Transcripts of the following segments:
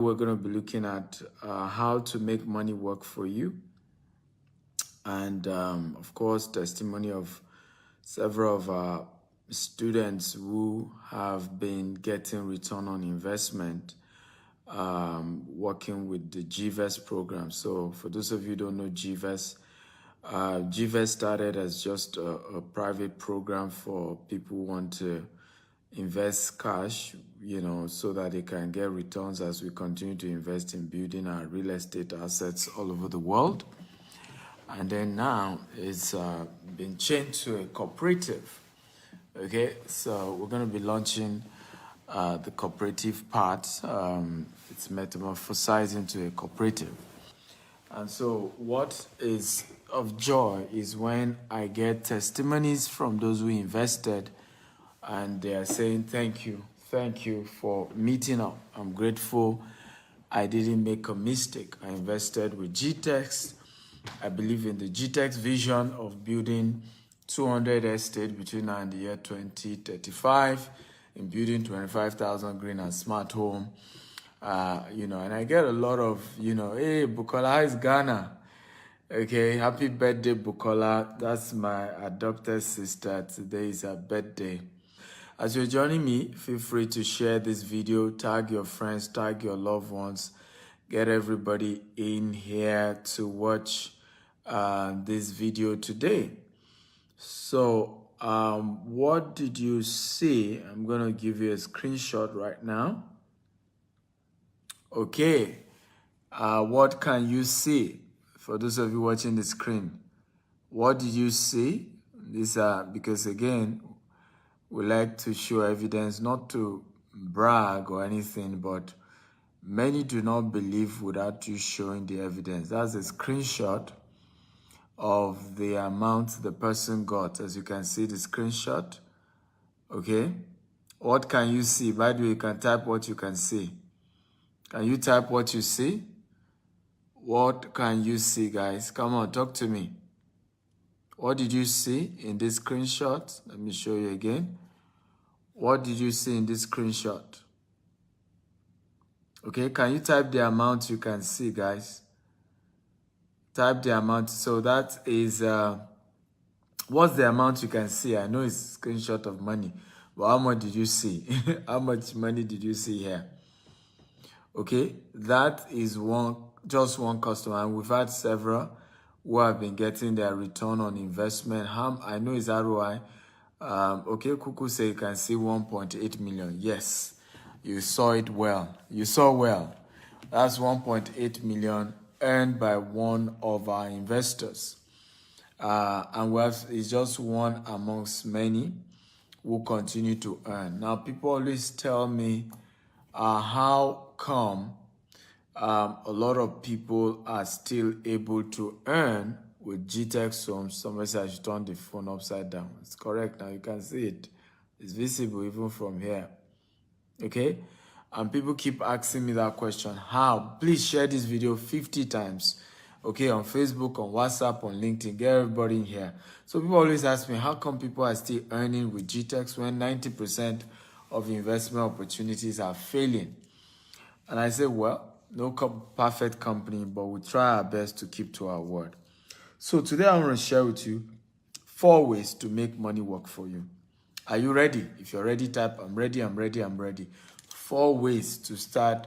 We're going to be looking at how to make money work for you. And of course, testimony of several of our students who have been getting return on investment working with the GVES program. So for those of you who don't know GVES, GVES started as just a private program for people who want to invest cash, so that they can get returns as we continue to invest in building our real estate assets all over the world. And then now it's been changed to a cooperative. Okay, so we're going to be launching the cooperative part. It's metamorphosized into a cooperative. And so what is of joy is when I get testimonies from those who invested and they are saying, thank you for meeting up. I'm grateful. I didn't make a mistake. I invested with GTEX. I believe in the GTEX vision of building 200 estates between now and the year 2035, in building 25,000 green and smart home. And I get a lot of, hey, Bukola, how is Ghana? Okay, happy birthday, Bukola. That's my adopted sister. Today is her birthday. As you're joining me, feel free to share this video, tag your friends, tag your loved ones, get everybody in here to watch this video today. So, what did you see? I'm going to give you a screenshot right now. Okay, what can you see? For those of you watching the screen, what did you see? These are, because again, we like to show evidence, not to brag or anything, but many do not believe without you showing the evidence. That's a screenshot of the amount the person got. As you can see the screenshot. Okay, what can you see? By the way, you can type what you can see. Can you type what you see? What can you see, guys? Come on, talk to me. What did you see in this screenshot? Let me show you again. What did you see in this screenshot? Okay, can you type the amount you can see, guys? Type the amount. So that is, what's the amount you can see? I know it's a screenshot of money, but how much did you see? How much money did you see here? Okay, that is just one customer, and we've had several who have been getting their return on investment. I know it's ROI. Okay, Kuku say you can see 1.8 million. Yes, you saw it well. You saw well. That's 1.8 million earned by one of our investors. And it's just one amongst many who continue to earn. Now, people always tell me, how come a lot of people are still able to earn with GTEX homes? Somebody said I should turn the phone upside down. It's correct. Now you can see it. It's visible even from here. Okay? And people keep asking me that question. How? Please share this video 50 times. Okay, on Facebook, on WhatsApp, on LinkedIn. Get everybody in here. So people always ask me, how come people are still earning with GTEX when 90% of investment opportunities are failing? And I say, well, no perfect company, but we try our best to keep to our word. So today I want to share with you 4 ways to make money work for you. Are you ready? If you're ready, type, I'm ready, I'm ready, I'm ready. 4 ways to start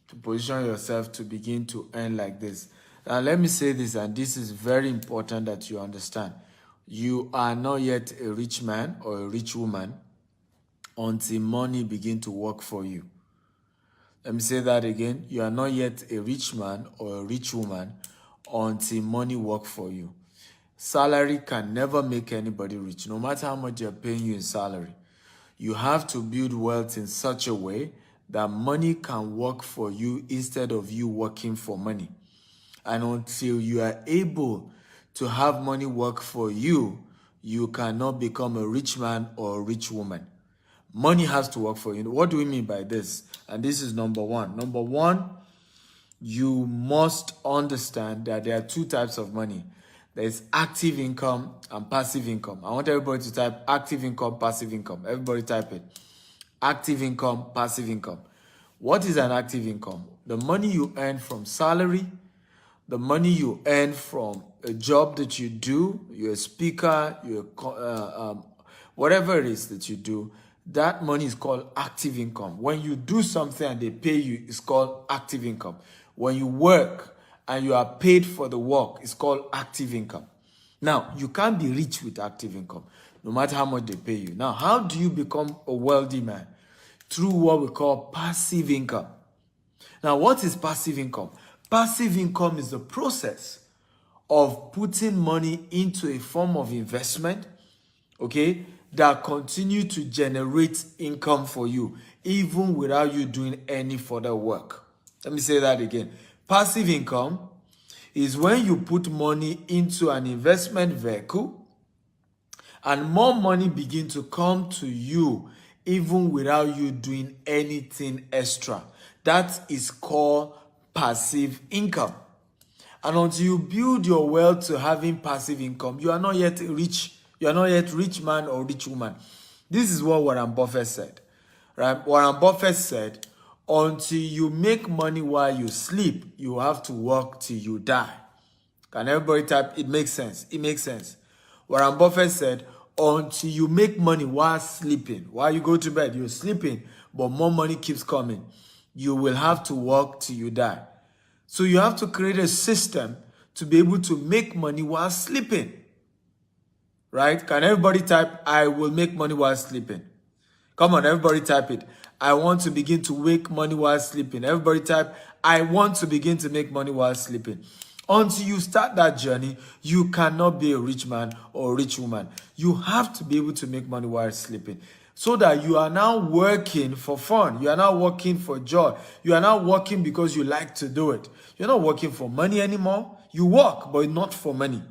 to position yourself to begin to earn like this. Now, let me say this, and this is very important that you understand. You are not yet a rich man or a rich woman until money begin to work for you. Let me say that again. You are not yet a rich man or a rich woman until money work for you. Salary can never make anybody rich, no matter how much they're paying you in salary. You have to build wealth in such a way that money can work for you instead of you working for money. And until you are able to have money work for you, you cannot become a rich man or a rich woman. Money has to work for you. What do we mean by this? And this is number one. Number one, you must understand that there are 2 types of money. There's active income and passive income. I want everybody to type active income, passive income. Everybody type it. Active income, passive income. What is an active income? The money you earn from salary, the money you earn from a job that you do, you're a speaker, whatever it is that you do, that money is called active income. When you do something and they pay you, it's called active income. When you work and you are paid for the work, it's called active income. Now, you can't be rich with active income, no matter how much they pay you. Now, how do you become a wealthy man? Through what we call passive income. Now, what is passive income? Passive income is the process of putting money into a form of investment, okay, that continue to generate income for you, even without you doing any further work. Let me say that again. Passive income is when you put money into an investment vehicle and more money begin to come to you even without you doing anything extra. That is called passive income. And until you build your wealth to having passive income, you are not yet rich. You are not yet rich man or rich woman. This is what Warren Buffett said. Right? Warren Buffett said, until you make money while you sleep, you have to work till you die. Can everybody type? It makes sense. It makes sense. Warren Buffett said, until you make money while sleeping, while you go to bed, you're sleeping, but more money keeps coming. You will have to work till you die. So you have to create a system to be able to make money while sleeping. Right? Can everybody type, I will make money while sleeping? Come on, everybody type it. I want to begin to make money while sleeping. Everybody type, I want to begin to make money while sleeping. Until you start that journey, you cannot be a rich man or a rich woman. You have to be able to make money while sleeping. So that you are now working for fun. You are now working for joy. You are now working because you like to do it. You're not working for money anymore. You work, but not for money.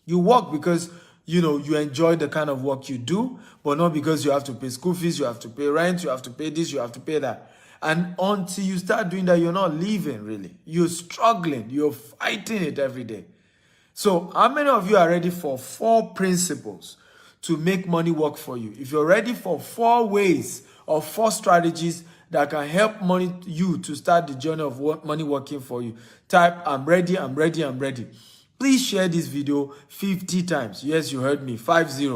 You work because, you enjoy the kind of work you do, but not because you have to pay school fees, you have to pay rent, you have to pay this, you have to pay that. And until you start doing that, you're not living, really. You're struggling. You're fighting it every day. So how many of you are ready for 4 principles to make money work for you? If you're ready for 4 ways or 4 strategies that can help you to start the journey of money working for you, type, I'm ready, I'm ready, I'm ready. Please share this video 50 times. Yes, you heard me, 50.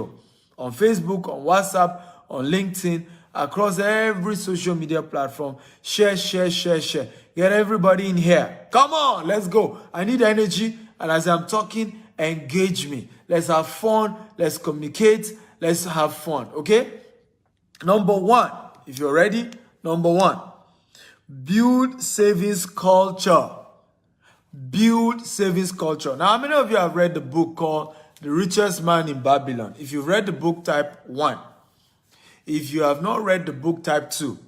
On Facebook, on WhatsApp, on LinkedIn, across every social media platform. Share, share, share, share. Get everybody in here. Come on, let's go. I need energy. And as I'm talking, engage me. Let's have fun. Let's communicate. Let's have fun. Okay? Number 1, if you're ready, number 1, build savings culture. Build savings culture. Now, how many of you have read the book called The Richest Man in Babylon? If you've read the book, type 1. If you have not read the book, type 2.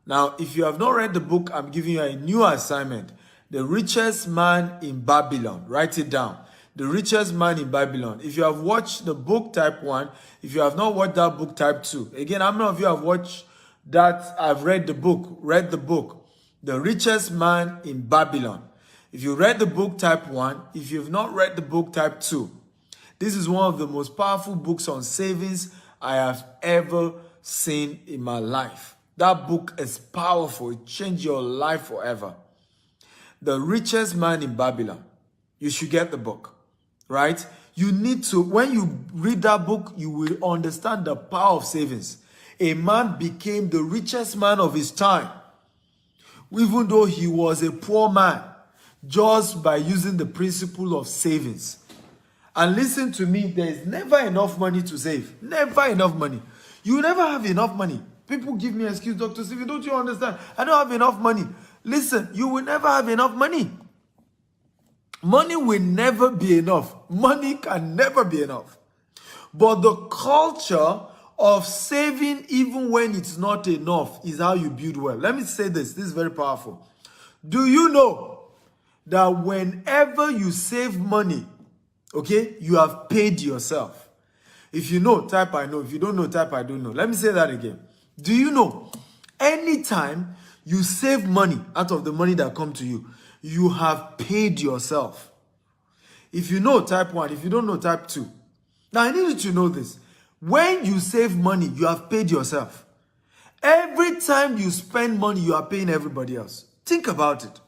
Now, if you have not read the book, I'm giving you a new assignment. The Richest Man in Babylon. Write it down. The Richest Man in Babylon. If you have watched the book, type 1. If you have not watched that book, type 2. Again, how many of you have watched that? I've read the book. Read the book. The Richest Man in Babylon. If you read the book, type 1. If you've not read the book, type 2. This is one of the most powerful books on savings I have ever seen in my life. That book is powerful. It changed your life forever. The Richest Man in Babylon. You should get the book, right? You need to, when you read that book, you will understand the power of savings. A man became the richest man of his time, even though he was a poor man, just by using the principle of savings. And listen to me, there is never enough money to save. Never enough money. You never have enough money. People give me an excuse, Dr. Stephen, don't you understand? I don't have enough money. Listen, you will never have enough money. Money will never be enough. Money can never be enough. But the culture of saving even when it's not enough is how you build wealth. Let me say this. This is very powerful. Do you know that whenever you save money, okay, you have paid yourself? If you know, type I know. If you don't know, type I don't know. Let me say that again. Do you know, anytime you save money out of the money that come to you, you have paid yourself. If you know, type 1. If you don't know, type 2. Now, I need you to know this. When you save money, you have paid yourself. Every time you spend money, you are paying everybody else. Think about it.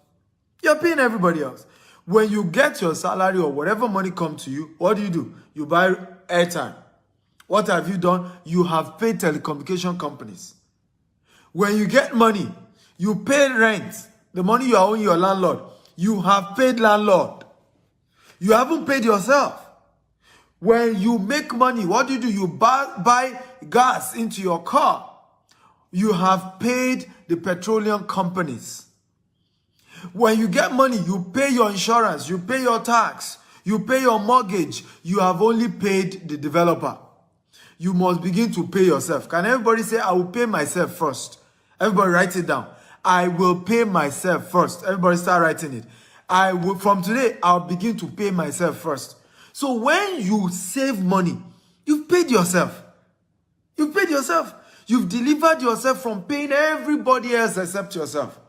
You're paying everybody else. When you get your salary or whatever money comes to you, what do? You buy airtime. What have you done? You have paid telecommunication companies. When you get money, you pay rent. The money you are owing your landlord. You have paid landlord. You haven't paid yourself. When you make money, what do? You buy gas into your car. You have paid the petroleum companies. When you get money, you pay your insurance, you pay your tax, you pay your mortgage. You have only paid the developer. You must begin to pay yourself. Can everybody say, I will pay myself first? Everybody write it down. I will pay myself first. Everybody start writing it. From today, I'll begin to pay myself first. So when you save money, you've paid yourself. You've paid yourself. You've delivered yourself from paying everybody else except yourself.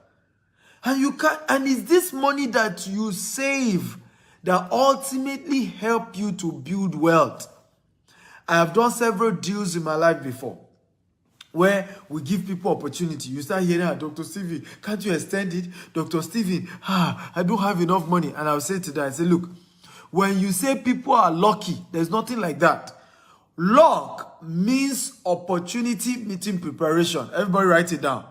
And it's this money that you save that ultimately help you to build wealth. I have done several deals in my life before where we give people opportunity. You start hearing, Dr. Stephen, can't you extend it? Dr. Stephen, I don't have enough money. And I'll say to them, I say, look, when you say people are lucky, there's nothing like that. Luck means opportunity meeting preparation. Everybody write it down.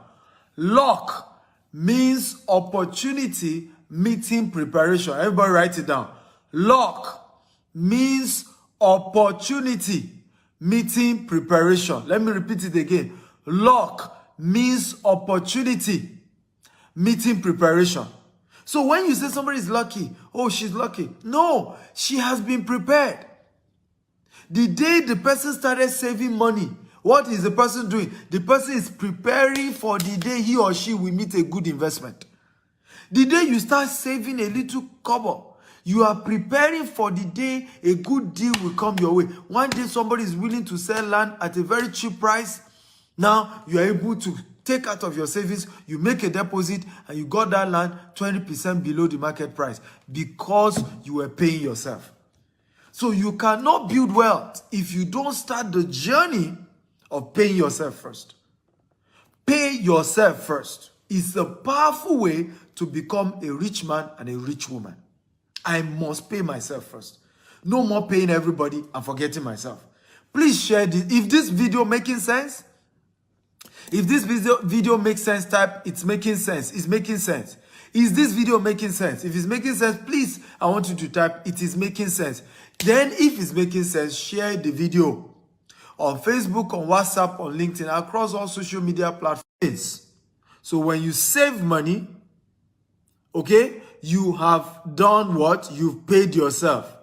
Luck means opportunity meeting preparation. Everybody write it down. Luck means opportunity meeting preparation. Let me repeat it again. Luck means opportunity meeting preparation. So when you say somebody is lucky, oh, she's lucky. No, she has been prepared. The day the person started saving money, what is the person doing? The person is preparing for the day he or she will meet a good investment. The day you start saving a little cover, you are preparing for the day a good deal will come your way. One day somebody is willing to sell land at a very cheap price. Now you are able to take out of your savings, you make a deposit, and you got that land 20% below the market price because you were paying yourself. So you cannot build wealth if you don't start the journey of paying yourself first. Pay yourself first. It's a powerful way to become a rich man and a rich woman. I must pay myself first. No more paying everybody and forgetting myself. Please share this. If this video making sense, if this video makes sense, type it's making sense. It's making sense. Is this video making sense? If it's making sense, please, I want you to type it is making sense. Then if it's making sense, share the video on Facebook, on WhatsApp, on LinkedIn, across all social media platforms. So when you save money, okay, you have done what? You've paid yourself.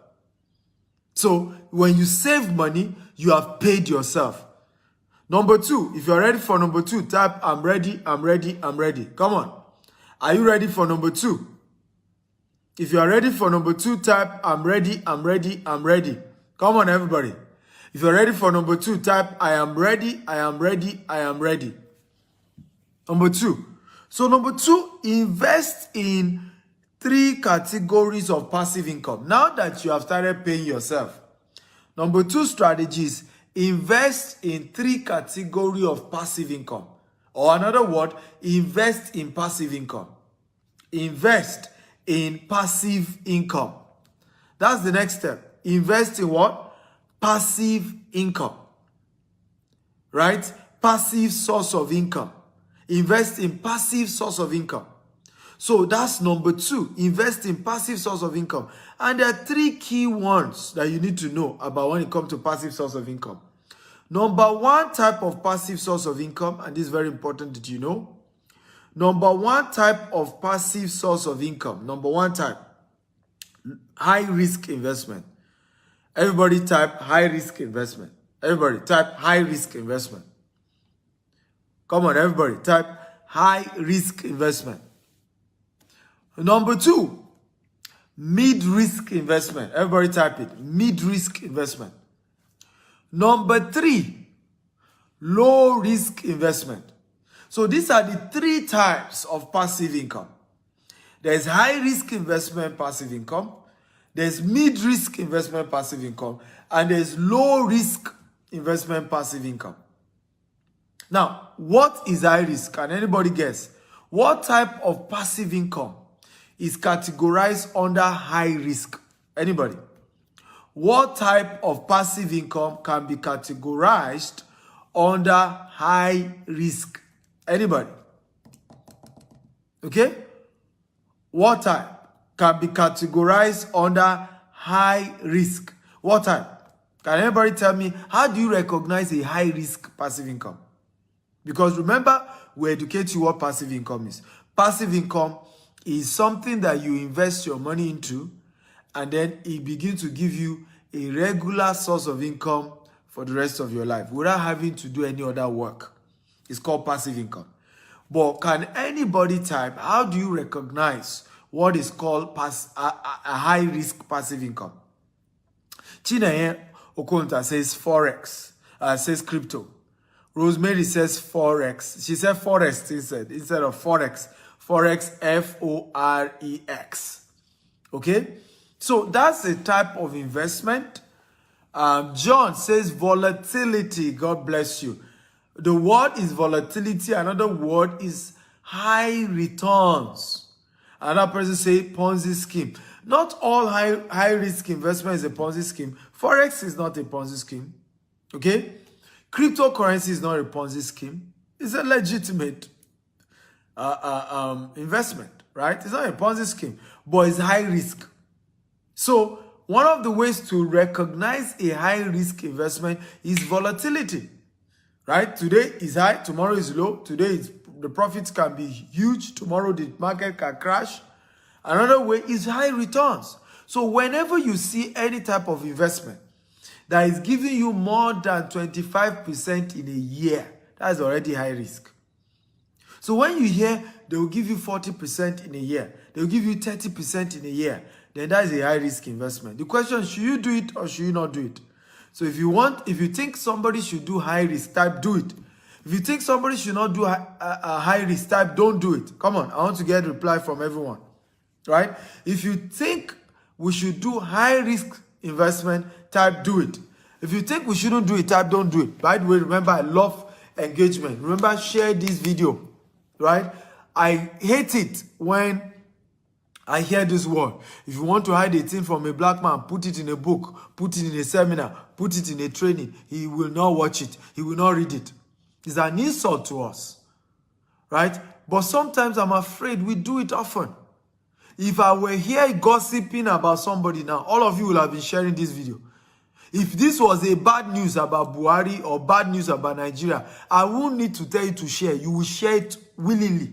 So when you save money, you have paid yourself. Number two, if you're ready for number two, type I'm ready, I'm ready, I'm ready. Come on. Are you ready for number two? If you are ready for number two, type I'm ready, I'm ready, I'm ready. Come on, everybody. If you're ready for number two, type I am ready, I am ready, I am ready. Number two. So number two, invest in 3 categories of passive income. Now that you have started paying yourself. Number two strategies, invest in 3 categories of passive income. Or another word, invest in passive income. Invest in passive income. That's the next step. Invest in what? Passive income. Right? Passive source of income. Invest in passive source of income. So that's number two. Invest in passive source of income. And there are 3 key ones that you need to know about when it comes to passive source of income. Number one type of passive source of income, and this is very important that you know. Number one type of passive source of income. Number one type, high risk investment. Everybody type high risk investment. Everybody type high risk investment. Come on, everybody type high risk investment. Number two, mid risk investment. Everybody type it, mid risk investment. Number 3, low risk investment. So these are the 3 types of passive income. There's high risk investment passive income, there's mid risk investment passive income, and there's low risk investment passive income. Now, what is high risk? Can anybody guess? What type of passive income is categorized under high risk? Anybody? What type of passive income can be categorized under high risk? Anybody? Okay? What type can be categorized under high risk? What type? Can anybody tell me, how do you recognize a high risk passive income? Because remember, we educate you what passive income is. Passive income is something that you invest your money into, and then it begins to give you a regular source of income for the rest of your life without having to do any other work. It's called passive income. But can anybody type, how do you recognize what is called a high-risk passive income? Chineye Okonta says Forex, says crypto. Rosemary says Forex. She said Forex instead of Forex. Forex, Forex. Okay? So that's a type of investment. John says volatility. God bless you. The word is volatility. Another word is high returns. Another person say Ponzi scheme. Not all high risk investment is a Ponzi scheme. Forex is not a Ponzi scheme. Okay? Cryptocurrency is not a Ponzi scheme. It's a legitimate investment, right? It's not a Ponzi scheme, but it's high risk. So one of the ways to recognize a high risk investment is volatility, right? Today is high, tomorrow is low. Today the profits can be huge. Tomorrow the market can crash. Another way is high returns. So whenever you see any type of investment that is giving you more than 25% in a year, that is already high risk. So when you hear they will give you 40% in a year, they will give you 30% in a year, then that is a high risk investment. The question is, should you do it or should you not do it? So if you think somebody should do high risk, type do it. If you think somebody should not do a high risk, type don't do it. Come on, I want to get a reply from everyone. Right? If you think we should do high risk investment, type do it. If you think we shouldn't do it, type don't do it. By the way, remember, I love engagement. Remember, share this video. Right? I hate it when I hear this word. If you want to hide a thing from a black man, put it in a book, put it in a seminar, put it in a training. He will not watch it. He will not read it. It's an insult to us. Right? But sometimes I'm afraid we do it often. If I were here gossiping about somebody now, all of you will have been sharing this video. If this was a bad news about Buhari or bad news about Nigeria, I won't need to tell you to share. You will share it willingly.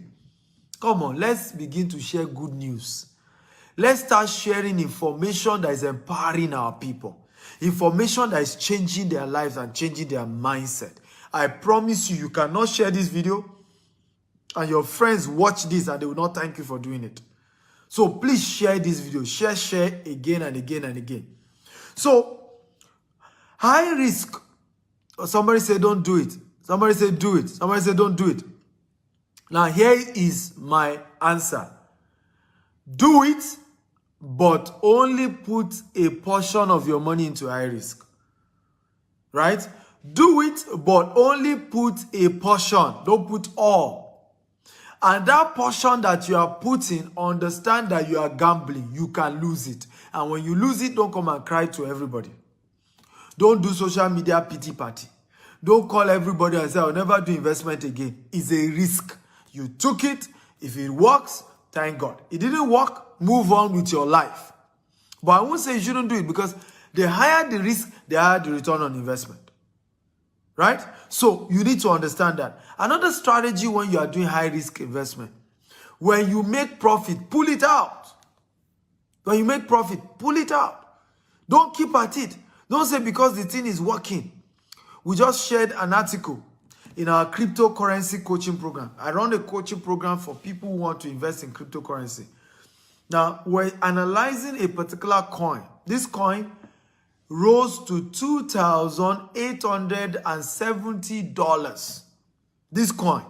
Come on, let's begin to share good news. Let's start sharing information that is empowering our people. Information that is changing their lives and changing their mindset. I promise you, you cannot share this video and your friends watch this and they will not thank you for doing it. So please share this video. Share again and again and again. So, high risk. Somebody say don't do it. Somebody say do it. Somebody say don't do it. Now here is my answer. Do it, but only put a portion of your money into high risk. Right? Do it, but only put a portion. Don't put all. And that portion that you are putting, understand that you are gambling. You can lose it. And when you lose it, don't come and cry to everybody. Don't do social media pity party. Don't call everybody and say, I'll never do investment again. It's a risk. You took it. If it works, thank God. It didn't work, move on with your life. But I won't say you shouldn't do it because the higher the risk, the higher the return on investment. Right? So you need to understand that. Another strategy when you are doing high risk investment, when you make profit, pull it out. When you make profit, pull it out. Don't keep at it. Don't say because the thing is working. We just shared an article in our cryptocurrency coaching program. I run a coaching program for people who want to invest in cryptocurrency. Now, we're analyzing a particular coin. This coin rose to $2,870. This coin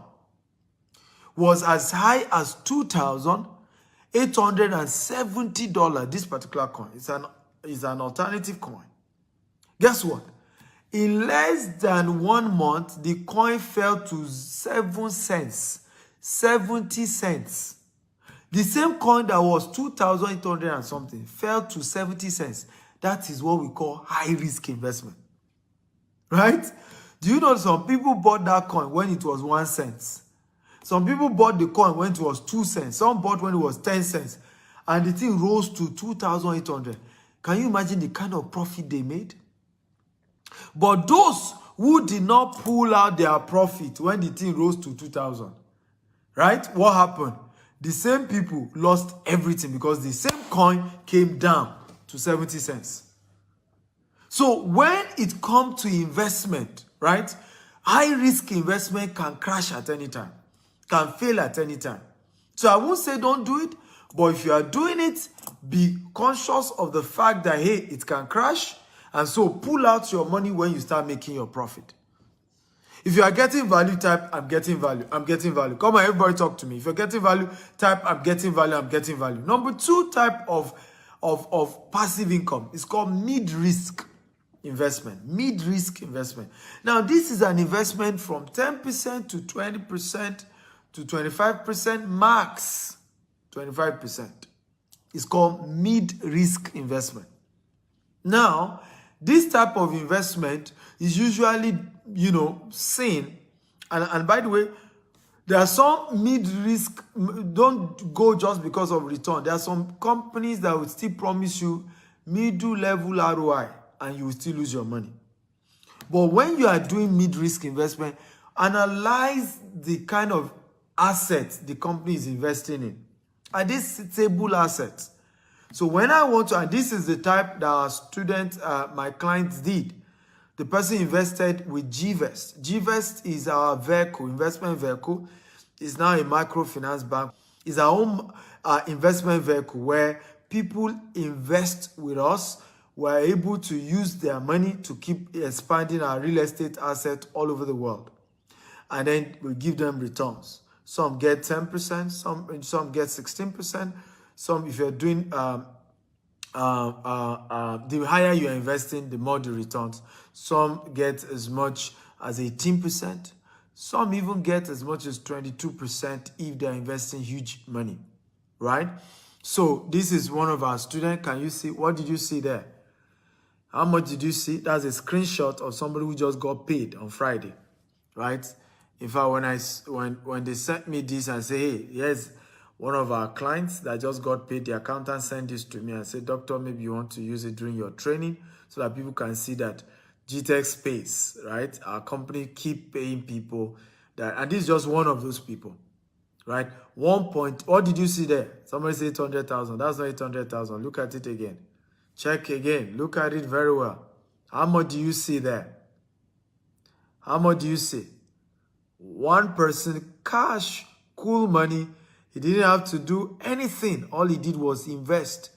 was as high as $2,870. This particular coin is an alternative coin. Guess what? In less than 1 month, the coin fell to 7 cents, 70 cents. The same coin that was 2,800 and something fell to 70 cents. That is what we call high-risk investment. Right? Do you know some people bought that coin when it was 1 cent? Some people bought the coin when it was 2 cents. Some bought when it was 10 cents. And the thing rose to 2,800. Can you imagine the kind of profit they made? But those who did not pull out their profit when the thing rose to 2,000, right? What happened? The same people lost everything because the same coin came down to 70 cents. So when it comes to investment, right? High-risk investment can crash at any time, can fail at any time. So I won't say don't do it, but if you are doing it, be conscious of the fact that, hey, it can crash. And so pull out your money when you start making your profit. If you are getting value, type, I'm getting value. I'm getting value. Come on, everybody talk to me. If you're getting value, type, I'm getting value. I'm getting value. Number 2 type of passive income is called mid-risk investment. Mid-risk investment. Now, this is an investment from 10% to 20% to 25% max 25%. It's called mid-risk investment. Now, this type of investment is usually, seen. And by the way, there are some mid-risk, don't go just because of return. There are some companies that will still promise you middle level ROI and you will still lose your money. But when you are doing mid-risk investment, analyze the kind of assets the company is investing in. Are these stable assets? So when I want to, and this is the type that our students, my clients did. The person invested with GVest. GVest is our vehicle, investment vehicle. It's now a microfinance bank. It's our own investment vehicle where people invest with us. We're able to use their money to keep expanding our real estate assets all over the world. And then we give them returns. Some get 10%, some get 16%. Some, if you're doing, the higher you're investing, the more the returns. Some get as much as 18%. Some even get as much as 22% if they're investing huge money, right? So this is one of our students. Can you see? What did you see there? How much did you see? That's a screenshot of somebody who just got paid on Friday, right? In fact, when they sent me this and say, hey, here's one of our clients that just got paid, the accountant sent this to me and said, doctor, maybe you want to use it during your training so that people can see that GTech space, right? Our company keep paying people that, and this is just one of those people, right? What did you see there? Somebody said 800,000. That's not 800,000. Look at it again. Check again. Look at it very well. How much do you see there? How much do you see? One person, cash, cool money. He didn't have to do anything. All he did was invest.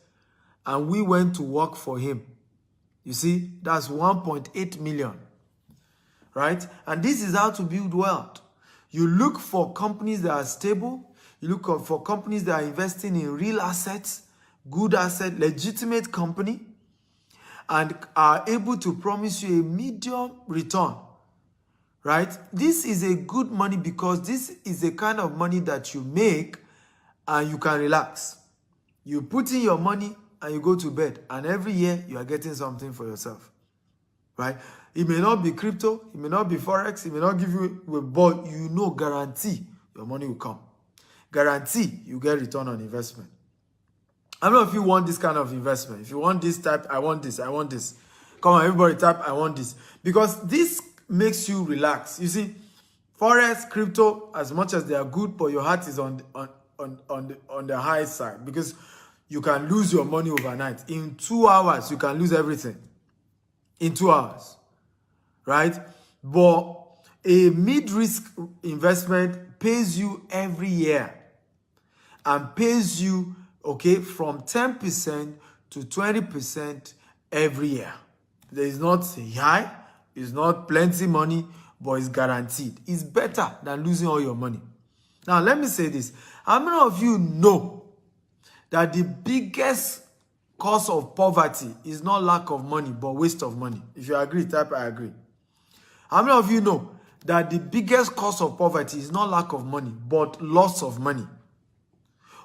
And we went to work for him. You see, that's 1.8 million. Right? And this is how to build wealth. You look for companies that are stable. You look for companies that are investing in real assets, good asset, legitimate company, and are able to promise you a medium return. Right? This is a good money because this is the kind of money that you make and you can relax. You put in your money and you go to bed, and every year you are getting something for yourself. Right? It may not be crypto, it may not be forex, it may not give you, but you know, guarantee your money will come. Guarantee you get return on investment. I don't know if you want this kind of investment. If you want this type, I want this, I want this. Come on, everybody type, I want this. Because this makes you relax. You see, forex, crypto, as much as they are good, but your heart is on the high side because you can lose your money overnight. In 2 hours, you can lose everything. In 2 hours, right? But a mid-risk investment pays you every year and pays you, okay, from 10% to 20% every year. There is not high, it's not plenty money, but it's guaranteed. It's better than losing all your money. Now, let me say this. How many of you know that the biggest cause of poverty is not lack of money, but waste of money? If you agree, type I agree. How many of you know that the biggest cause of poverty is not lack of money, but loss of money?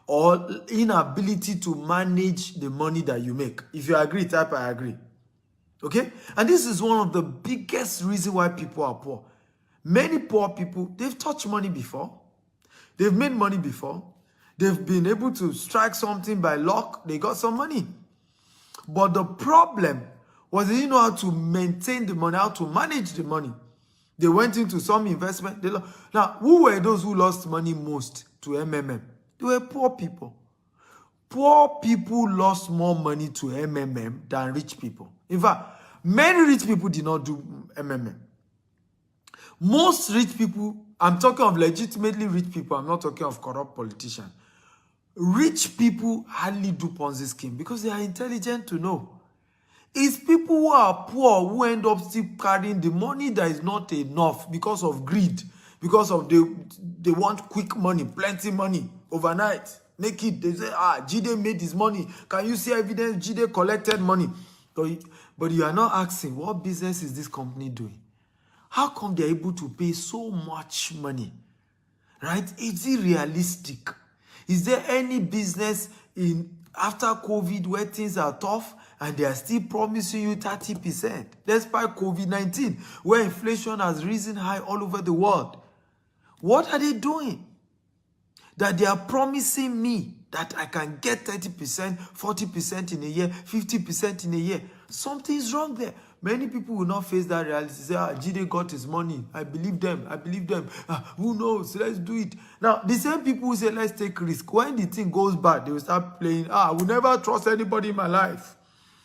Or inability to manage the money that you make? If you agree, type I agree. Okay? And this is one of the biggest reasons why people are poor. Many poor people, they've touched money before. They've made money before. They've been able to strike something by luck. They got some money. But the problem was they didn't know how to maintain the money, how to manage the money. They went into some investment. Now, who were those who lost money most to MMM? They were poor people. Poor people lost more money to MMM than rich people. In fact, many rich people did not do MMM. Most rich people, I'm talking of legitimately rich people, I'm not talking of corrupt politicians. Rich people hardly do Ponzi scheme because they are intelligent to know. It's people who are poor who end up still carrying the money that is not enough because of greed, because of they want quick money, plenty money, overnight. Make it, they say, Jide made his money. Can you see evidence Jide collected money? But you are not asking, what business is this company doing? How come they're able to pay so much money? Right? Is it realistic? Is there any business after COVID where things are tough and they are still promising you 30%? Despite COVID-19, where inflation has risen high all over the world. What are they doing? That they are promising me that I can get 30%, 40% in a year, 50% in a year. Something's wrong there. Many people will not face that reality. Say, Jide got his money. I believe them. I believe them. Who knows? Let's do it. Now, the same people who say, let's take risk. When the thing goes bad, they will start playing, I will never trust anybody in my life.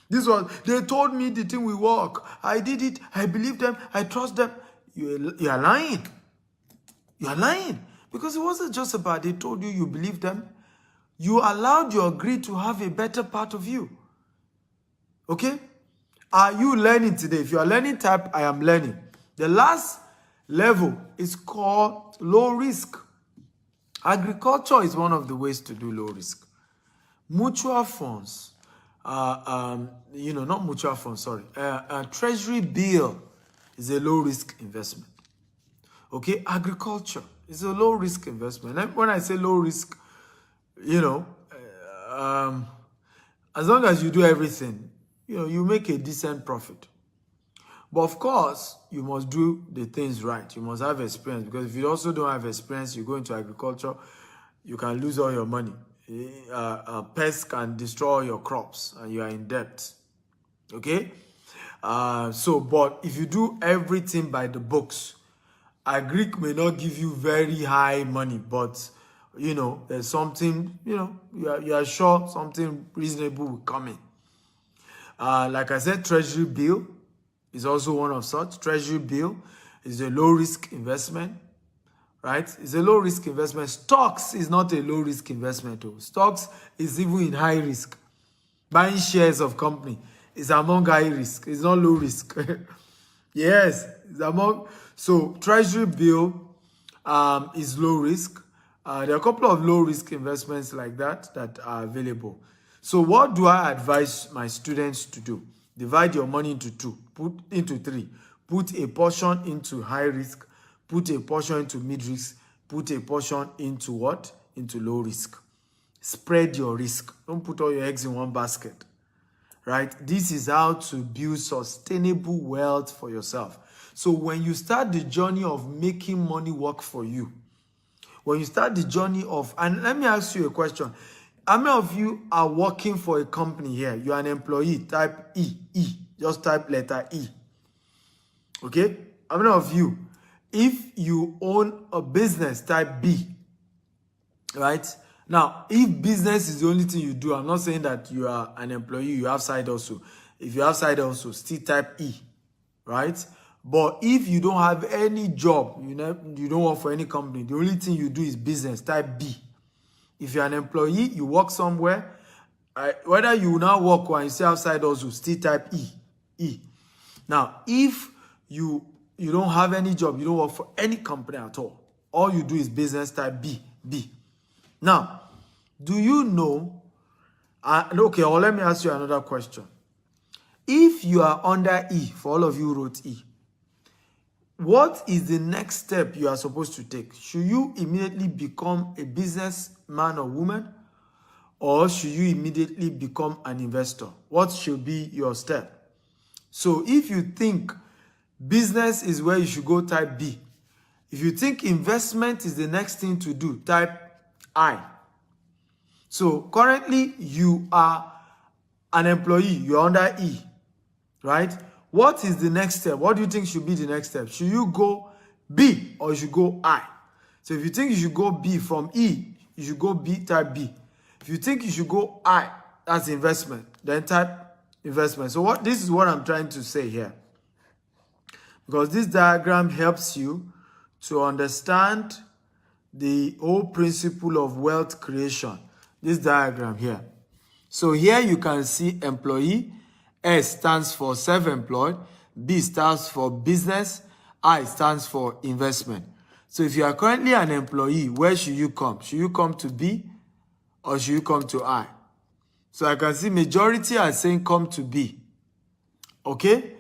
They told me the thing will work. I did it. I believe them. I trust them. You are lying. You are lying. Because it wasn't just about they told you you believe them. You allowed your greed to have a better part of you. Okay? Are you learning today? If you are learning, type I am learning. The last level is called low risk. Agriculture is one of the ways to do low risk. Mutual funds, not mutual funds, sorry. Treasury bill is a low risk investment. Okay, agriculture is a low risk investment. And when I say low risk, as long as you do everything, you make a decent profit. But of course, you must do the things right. You must have experience, because if you also don't have experience, you go into agriculture, you can lose all your money. Pests can destroy your crops and you are in debt. Okay? But if you do everything by the books, Agric may not give you very high money, but there's something, you are sure something reasonable will come in. Like I said, treasury bill is also one of such. Treasury bill is a low risk investment, right? It's a low risk investment. Stocks is not a low risk investment though. Stocks is even in high risk. Buying shares of company is among high risk. It's not low risk. Yes, it's among. So treasury bill is low risk. There are a couple of low risk investments like that are available. So what do I advise my students to do? Divide your money into three. Put a portion into high risk, put a portion into mid risk, put a portion into what? Into low risk. Spread your risk. Don't put all your eggs in one basket. Right? This is how to build sustainable wealth for yourself. So when you start the journey of making money work for you, when you start the journey of, and let me ask you a question. How many of you are working for a company here? You are an employee, type E. Just type letter E. Okay? How many of you, if you own a business, type B. Right? Now, if business is the only thing you do, I'm not saying that you are an employee, you have side also. If you have side also, still type E. Right? But if you don't have any job, you don't work for any company, the only thing you do is business, type B. If you're an employee, you work somewhere, whether you now work or you stay outside also, still type E. Now, if you don't have any job, you don't work for any company at all you do is business, type B. Now, do you know, okay, or let me ask you another question. If you are under E, for all of you who wrote E, what is the next step you are supposed to take? Should you immediately become a businessman or woman? Or should you immediately become an investor? What should be your step? So if you think business is where you should go, type B. If you think investment is the next thing to do, type I. So currently you are an employee, you're under E, right? What is the next step? What do you think should be the next step? Should you go B or you should go I? So if you think you should go B from E, you should go B, type B. If you think you should go I, that's investment, then type investment. So this is what I'm trying to say here. Because this diagram helps you to understand the whole principle of wealth creation. This diagram here. So here you can see employee, S stands for self-employed, B stands for business, I stands for investment. So if you are currently an employee, where should you come? Should you come to B or should you come to I? So I can see majority are saying come to B. Okay?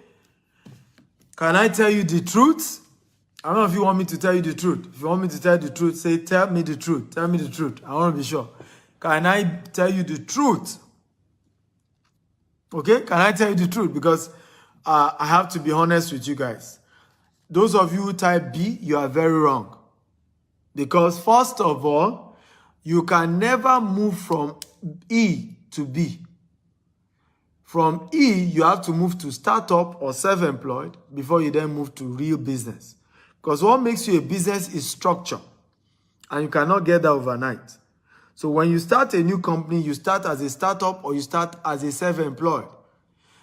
Can I tell you the truth? I don't know if you want me to tell you the truth. If you want me to tell you the truth, say, tell me the truth. Tell me the truth. I want to be sure. Can I tell you the truth? Okay? Can I tell you the truth? Because I have to be honest with you guys. Those of you who type B, you are very wrong. Because first of all, you can never move from E to B. From E, you have to move to startup or self-employed before you then move to real business. Because what makes you a business is structure. And you cannot get that overnight. So when you start a new company, you start as a startup or you start as a self-employed.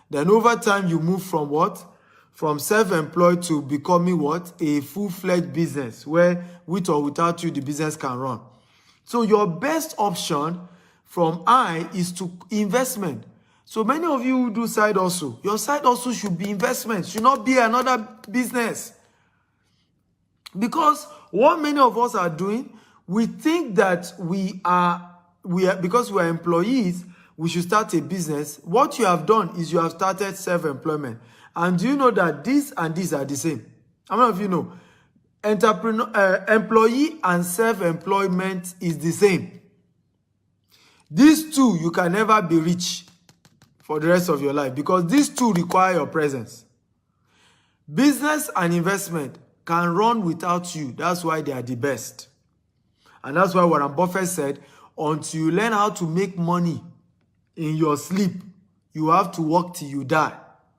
Then over time, you move from what? From self-employed to becoming what? A full-fledged business where with or without you, the business can run. So your best option from I is to investment. So many of you who do side hustle, your side hustle should be investment, should not be another business. Because what many of us are doing, we think that we are because we are employees, we should start a business. What you have done is you have started self-employment. And do you know that this and this are the same? How many of you know? Employee and self-employment is the same. These two, you can never be rich for the rest of your life because these two require your presence. Business and investment can run without you. That's why they are the best. And that's why Warren Buffett said, until you learn how to make money in your sleep, you have to work till you die.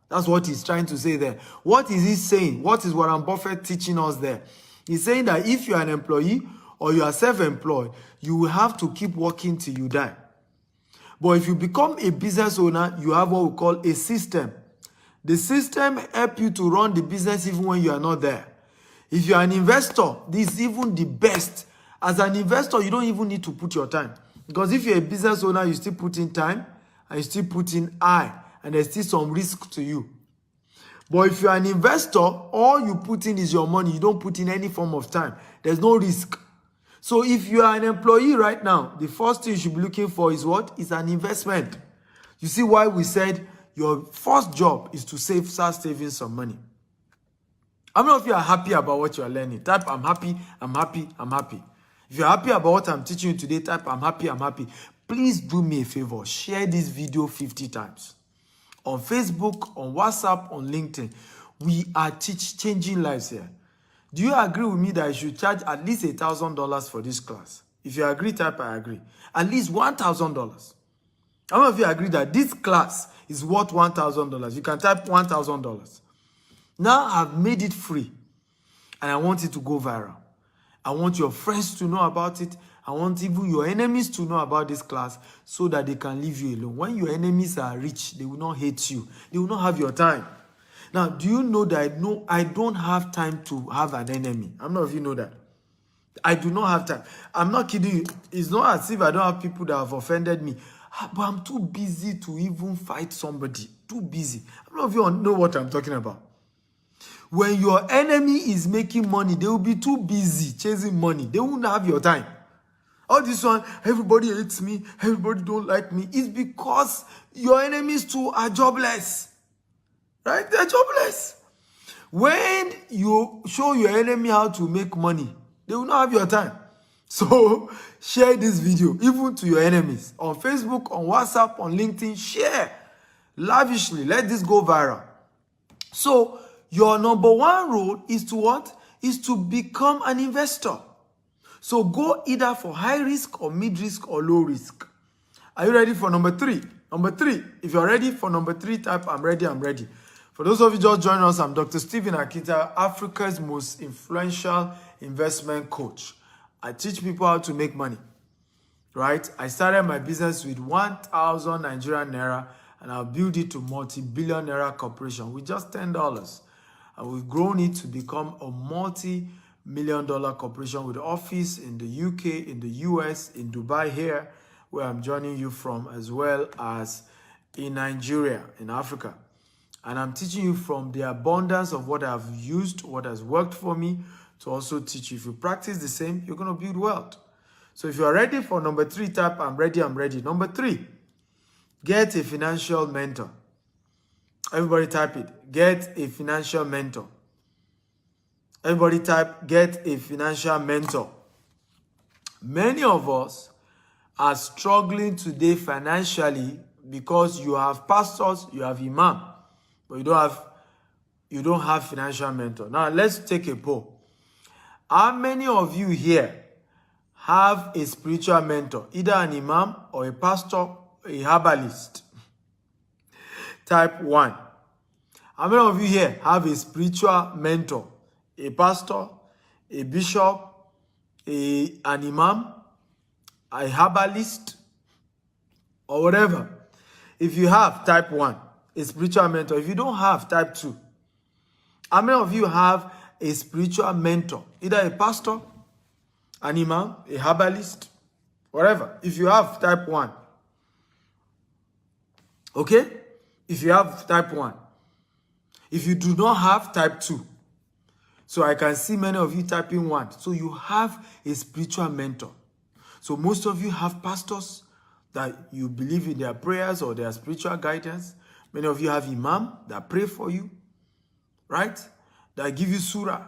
That's what he's trying to say there. What is he saying? What is Warren Buffett teaching us there? He's saying that if you're an employee or you are self-employed, you will have to keep working till you die. But if you become a business owner, you have what we call a system. The system helps you to run the business even when you are not there. If you are an investor, this is even the best. As an investor, you don't even need to put your time. Because if you're a business owner, you still put in time and you still put in eye. And there's still some risk to you. But if you're an investor, all you put in is your money. You don't put in any form of time. There's no risk. So if you are an employee right now, the first thing you should be looking for is what? Is an investment. You see why we said your first job is to start saving some money. How many of you are happy about what you are learning? Type, I'm happy, I'm happy, I'm happy. If you're happy about what I'm teaching you today, type, I'm happy, I'm happy. Please do me a favor. Share this video 50 times. On Facebook, on WhatsApp, on LinkedIn. We are changing lives here. Do you agree with me that I should charge at least $1,000 for this class? If you agree, type I agree. At least $1,000. How many of you agree that this class is worth $1,000? You can type $1,000. Now I've made it free. And I want it to go viral. I want your friends to know about it. I want even your enemies to know about this class so that they can leave you alone. When your enemies are rich, they will not hate you. They will not have your time. Now, do you know that I don't have time to have an enemy? I'm not if you know that. I do not have time. I'm not kidding you. It's not as if I don't have people that have offended me. But I'm too busy to even fight somebody. Too busy. I'm not if you know what I'm talking about. When your enemy is making money, they will be too busy chasing money. They won't have your time. All this one, everybody hates me, everybody don't like me. It's because your enemies too are jobless. Right? They're jobless. When you show your enemy how to make money, they will not have your time. So share this video even to your enemies on Facebook, on WhatsApp, on LinkedIn. Share lavishly. Let this go viral. So your number one role is to what? Is to become an investor. So go either for high risk or mid risk or low risk. Are you ready for number 3? Number 3, if you're ready for number 3, type I'm ready, I'm ready. For those of you just joining us, I'm Dr. Stephen Akita, Africa's most influential investment coach. I teach people how to make money, right? I started my business with 1,000 Nigerian Naira, and I'll build it to multi-billion Naira corporation with just $10. And we've grown it to become a multi-million dollar corporation with office in the UK, in the US, in Dubai here, where I'm joining you from, as well as in Nigeria, in Africa. And I'm teaching you from the abundance of what I've used, what has worked for me, to also teach you. If you practice the same, you're going to build wealth. So if you are ready for number 3, type I'm ready, I'm ready. Number 3, get a financial mentor. Everybody type it. Get a financial mentor. Everybody type, get a financial mentor. Many of us are struggling today financially because you have pastors, you have imam, but you don't have financial mentor. Now let's take a poll. How many of you here have a spiritual mentor, either an imam or a pastor, a herbalist? Type 1. How many of you here have a spiritual mentor, a pastor, a bishop, an imam, a herbalist, or whatever? If you have, type 1, a spiritual mentor. If you don't have, type 2. How many of you have a spiritual mentor, either a pastor, an imam, a herbalist, whatever? If you have, type 1. Okay? If you have, type 1. If you do not have, type 2. So I can see many of you typing 1. So you have a spiritual mentor. So most of you have pastors that you believe in their prayers or their spiritual guidance. Many of you have imam that pray for you, right? That give you surah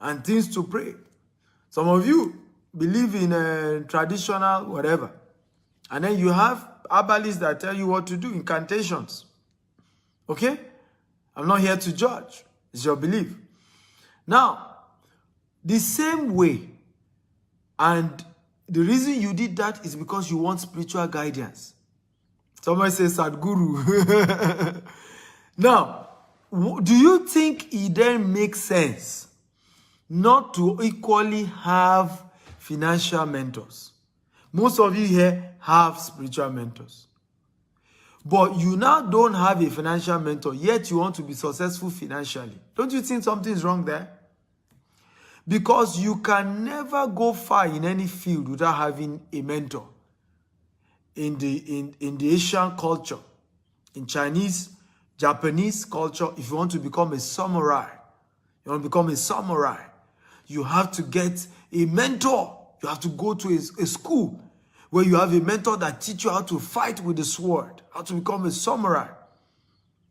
and things to pray. Some of you believe in traditional whatever. And then you have herbalists that tell you what to do, incantations. Okay? I'm not here to judge. It's your belief. Now, the same way, and the reason you did that is because you want spiritual guidance. Somebody says Sadhguru. Now, do you think it then makes sense not to equally have financial mentors? Most of you here have spiritual mentors. But you now don't have a financial mentor, yet you want to be successful financially. Don't you think something is wrong there? Because you can never go far in any field without having a mentor. In the Asian culture, in Chinese, Japanese culture, if you want to become a samurai, you have to get a mentor. You have to go to a school where you have a mentor that teaches you how to fight with the sword, how to become a samurai,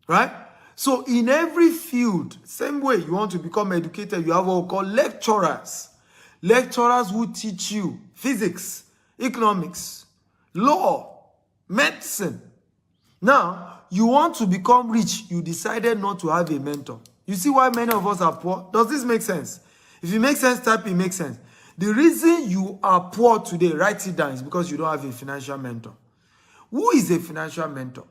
right? So in every field, same way you want to become educated, you have what we call lecturers. Lecturers who teach you physics, economics, law, medicine. Now, you want to become rich, you decided not to have a mentor. You see why many of us are poor? Does this make sense? If it makes sense, type it makes sense. The reason you are poor today, write it down, is because you don't have a financial mentor. Who is a financial mentor?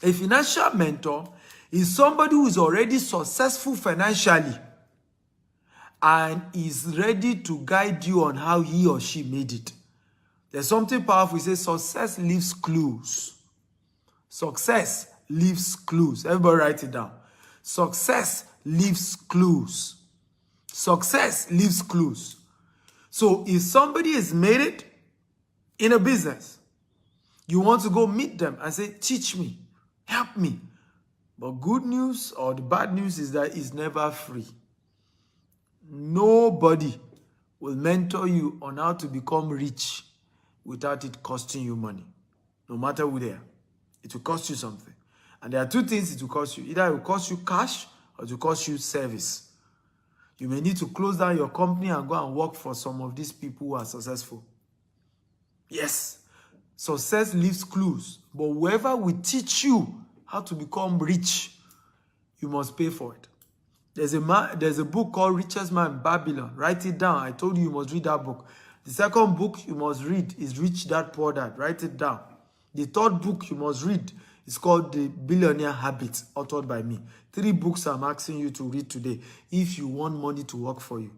A financial mentor is somebody who is already successful financially and is ready to guide you on how he or she made it. There's something powerful. It says success leaves clues. Success leaves clues. Everybody write it down. Success leaves clues. Success leaves clues. So if somebody has made it in a business, you want to go meet them and say, teach me, help me. But good news or the bad news is that it's never free. Nobody will mentor you on how to become rich without it costing you money. No matter who they are. It will cost you something. And there are two things it will cost you. Either it will cost you cash or to cost you service. You may need to close down your company and go and work for some of these people who are successful. Yes, success leaves clues, but whoever will teach you how to become rich, you must pay for it. There's a book called Richest Man in Babylon. Write it down. I told you must read that book. The second book you must read is Rich Dad Poor Dad. Write it down. The third book you must read is called The Billionaire Habits, authored by me. 3 books I'm asking you to read today if you want money to work for you.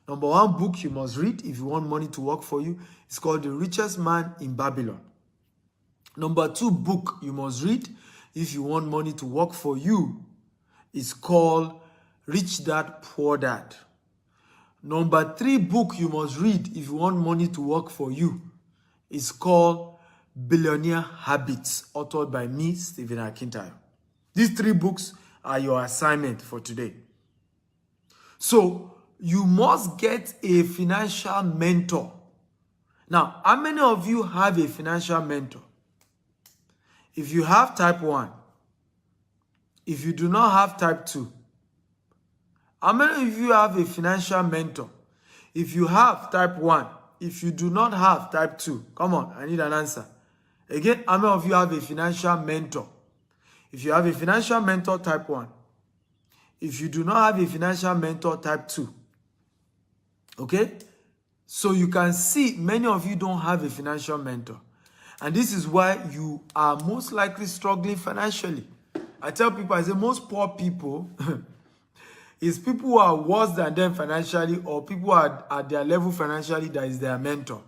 Number 1 book you must read if you want money to work for you is called The Richest Man in Babylon. Number 2 book you must read if you want money to work for you is called Rich Dad Poor Dad. Number 3 book you must read if you want money to work for you is called Billionaire Habits, authored by me, Stephen Akintayo. These 3 books are your assignment for today. So, you must get a financial mentor. Now, how many of you have a financial mentor? If you have type 1, if you do not have type 2, how many of you have a financial mentor? If you have type 1, if you do not have type 2, come on, I need an answer. Again, how many of you have a financial mentor? If you have a financial mentor, type 1. If you do not have a financial mentor, type 2. Okay? So you can see many of you don't have a financial mentor. And this is why you are most likely struggling financially. I tell people, I say most poor people is people who are worse than them financially, or people who are at their level financially that is their mentor.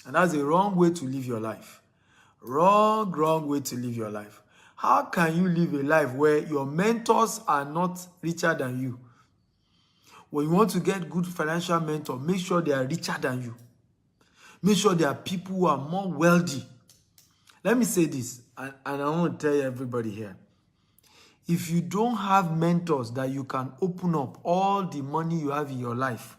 And that's a wrong way to live your life. Wrong way to live your life. How can you live a life where your mentors are not richer than you? When you want to get good financial mentor, make sure they are richer than you. Make sure they are people who are more wealthy. Let me say this, and I want to tell everybody here. If you don't have mentors that you can open up all the money you have in your life,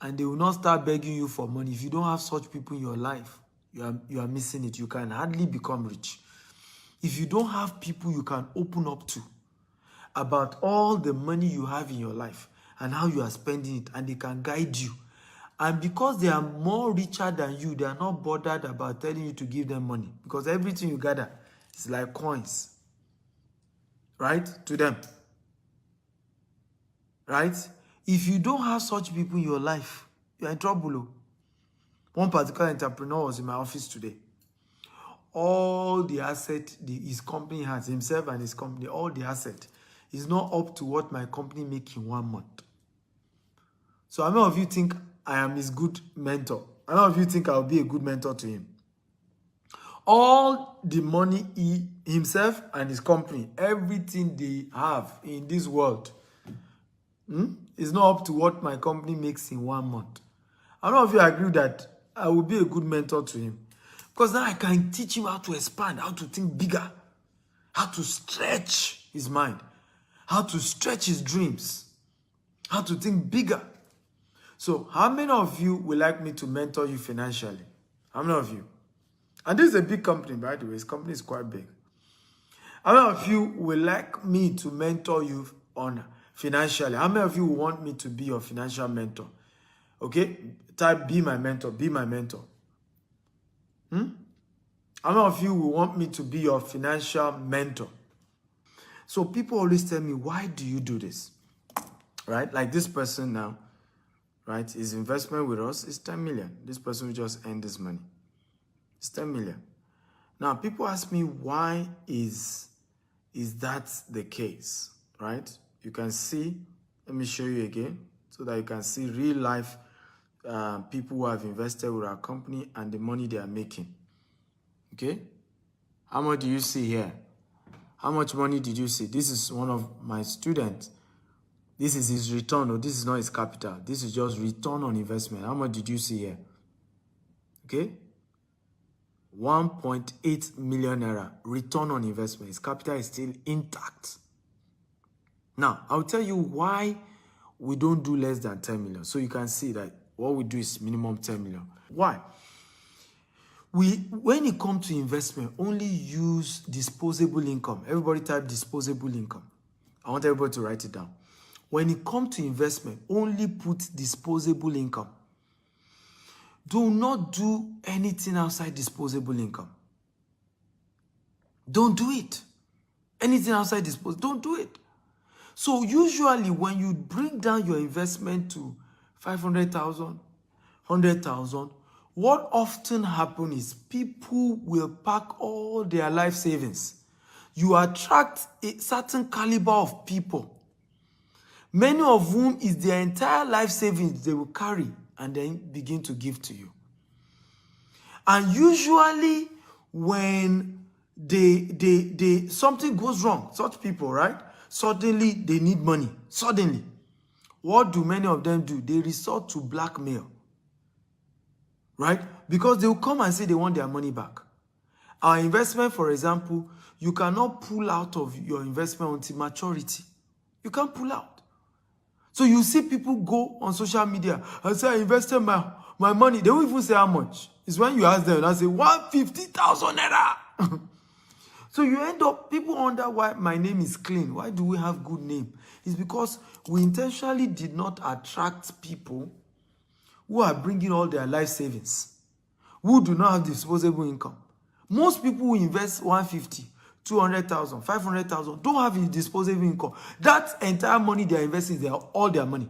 and they will not start begging you for money, if you don't have such people in your life, you are missing it. You can hardly become rich. If you don't have people you can open up to about all the money you have in your life and how you are spending it, and they can guide you, and because they are more richer than you, they are not bothered about telling you to give them money, because everything you gather is like coins, right, to them, right? If you don't have such people in your life, you are in trouble. One particular entrepreneur was in my office today. All the asset his company has, himself and his company, all the asset is not up to what my company makes in 1 month. So how many of you think I am his good mentor? How many of you think I'll be a good mentor to him? All the money he himself and his company, everything they have in this world, is not up to what my company makes in 1 month. How many of you agree that I will be a good mentor to him? Because now I can teach him how to expand, how to think bigger, how to stretch his mind, how to stretch his dreams, how to think bigger. So how many of you would like me to mentor you financially? How many of you? And this is a big company, by the way. This company is quite big. How many of you would like me to mentor you on financially? How many of you want me to be your financial mentor? Okay? Type be my mentor, be my mentor. How many of you will want me to be your financial mentor? So people always tell me, why do you do this? Right? Like this person now, right? His investment with us is 10 million. This person will just earn this money. It's 10 million. Now, people ask me, why is that the case? Right? You can see, let me show you again, so that you can see real life people who have invested with our company and the money they are making. Okay? How much do you see here? How much money did you see? This is one of my students. This is his return, or this is not his capital. This is just return on investment. How much did you see here? Okay? 1.8 million naira return on investment. His capital is still intact. Now, I'll tell you why we don't do less than 10 million. So you can see that what we do is minimum 10 million. Why? When it comes to investment, only use disposable income. Everybody type disposable income. I want everybody to write it down. When it comes to investment, only put disposable income. Do not do anything outside disposable income. Don't do it. Anything outside disposable, don't do it. So usually when you bring down your investment to 500,000, 100,000, what often happens is people will pack all their life savings. You attract a certain caliber of people, many of whom is their entire life savings they will carry and then begin to give to you. And usually when something goes wrong, such people, right? Suddenly they need money. Suddenly. What do many of them do? They resort to blackmail. Right? Because they will come and say they want their money back. Our investment, for example, you cannot pull out of your investment until maturity. You can't pull out. So you see people go on social media and say, I invested my money. They won't even say how much. It's when you ask them and say, 150,000 naira. So you end up, people wonder why my name is clean. Why do we have good name? It's because we intentionally did not attract people who are bringing all their life savings, who do not have disposable income. Most people who invest 150, 200,000, 500,000 don't have a disposable income. That entire money they are investing is all their money.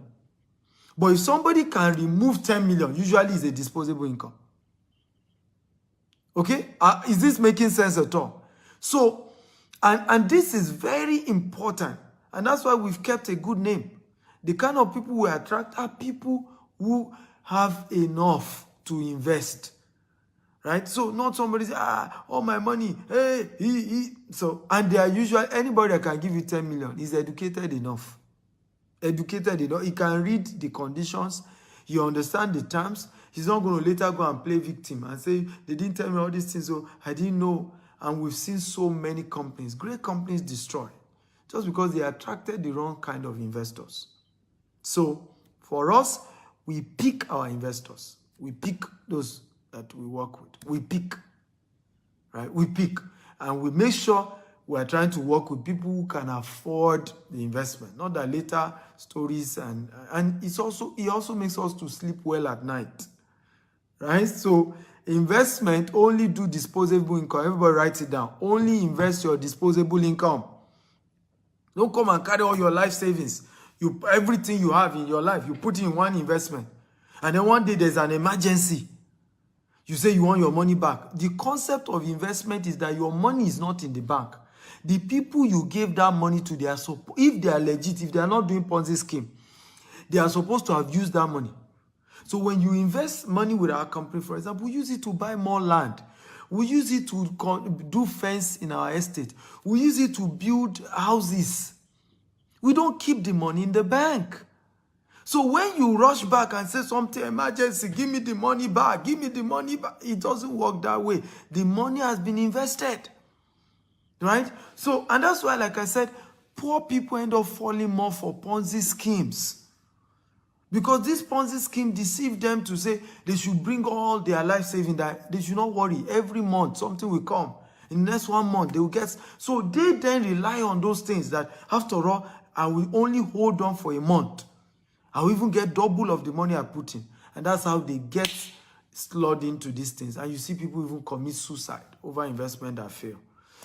But if somebody can remove 10 million, usually it's a disposable income. Okay? Is this making sense at all? So, and this is very important. And that's why we've kept a good name. The kind of people we attract are people who have enough to invest. Right? So not somebody say, all my money, hey, So, and they are usually, anybody that can give you 10 million is educated enough. Educated enough. He can read the conditions. He understands the terms. He's not going to later go and play victim and say, they didn't tell me all these things, so I didn't know. And we've seen so many companies, great companies destroy just because they attracted the wrong kind of investors. So for us, we pick our investors. We pick those that we work with. We pick, right? We pick. And we make sure we're trying to work with people who can afford the investment. Not that later stories and it also makes us to sleep well at night. Right? So investment, only do disposable income. Everybody write it down. Only invest your disposable income. Don't come and carry all your life savings. Everything you have in your life, you put in one investment. And then one day there's an emergency. You say you want your money back. The concept of investment is that your money is not in the bank. The people you gave that money to, if they are legit, if they are not doing Ponzi scheme, they are supposed to have used that money. So when you invest money with our company, for example, we use it to buy more land. We use it to do fence in our estate. We use it to build houses. We don't keep the money in the bank. So when you rush back and say something, emergency, give me the money back, give me the money back, it doesn't work that way. The money has been invested. Right? So, and that's why, like I said, poor people end up falling more for Ponzi schemes. Because this Ponzi scheme deceived them to say they should bring all their life saving, that they should not worry. Every month, something will come. In the next 1 month, they will get. So they then rely on those things that, after all, I will only hold on for a month. I will even get double of the money I put in. And that's how they get slid into these things. And you see people even commit suicide over investment that fail.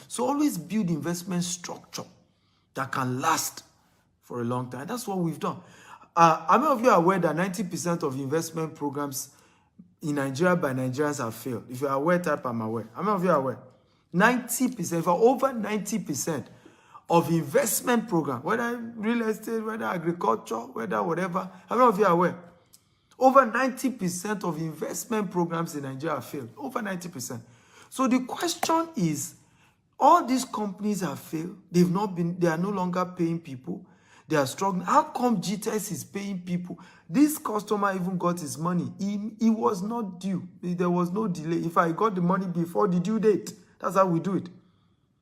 So always build investment structure that can last for a long time. That's what we've done. How many of you are aware that 90% of investment programs in Nigeria by Nigerians have failed? If you are aware, type I'm aware. How many of you are aware? 90%, for over 90% of investment program, whether real estate, whether agriculture, whether whatever, how many of you are aware? Over 90% of investment programs in Nigeria have failed. Over 90%. So the question is, all these companies have failed. They are no longer paying people. They are struggling. How come GTS is paying people? This customer even got his money. He was not due. There was no delay. If I got the money before the due date, that's how we do it.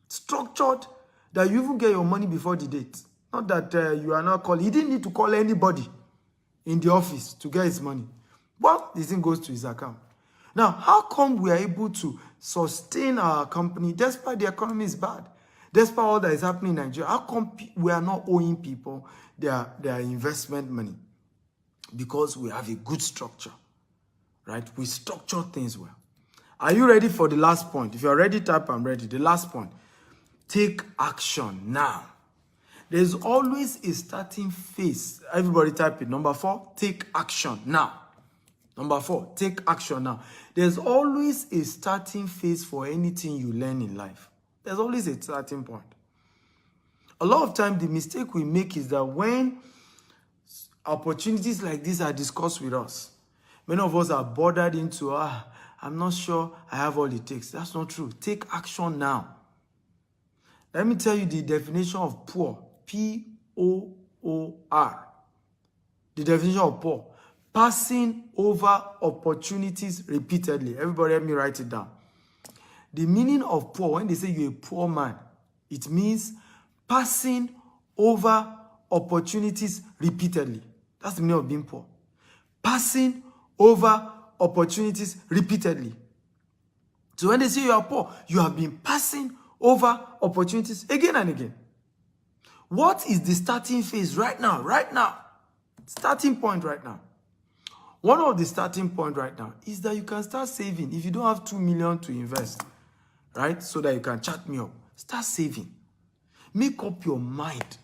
Structured that you even get your money before the date. Not that you are not calling. He didn't need to call anybody in the office to get his money. But the thing goes to his account. Now, how come we are able to sustain our company despite the economy is bad? Despite all that is happening in Nigeria, how come we are not owing people their investment money? Because we have a good structure, right? We structure things well. Are you ready for the last point? If you're ready, type I'm ready. The last point. Take action now. There's always a starting phase. Everybody type it. Number 4, take action now. Number 4, take action now. There's always a starting phase for anything you learn in life. There's always a starting point. A lot of times, the mistake we make is that when opportunities like this are discussed with us, many of us are bothered into, I'm not sure I have all it takes. That's not true. Take action now. Let me tell you the definition of poor. P-O-O-R. The definition of poor. Passing over opportunities repeatedly. Everybody help me write it down. The meaning of poor, when they say you're a poor man, it means passing over opportunities repeatedly. That's the meaning of being poor. Passing over opportunities repeatedly. So when they say you are poor, you have been passing over opportunities again and again. What is the starting phase right now? Right now. Starting point right now. One of the starting point right now is that you can start saving. If you don't have 2 million to invest, right, so that you can chat me up, start saving. Make up your mind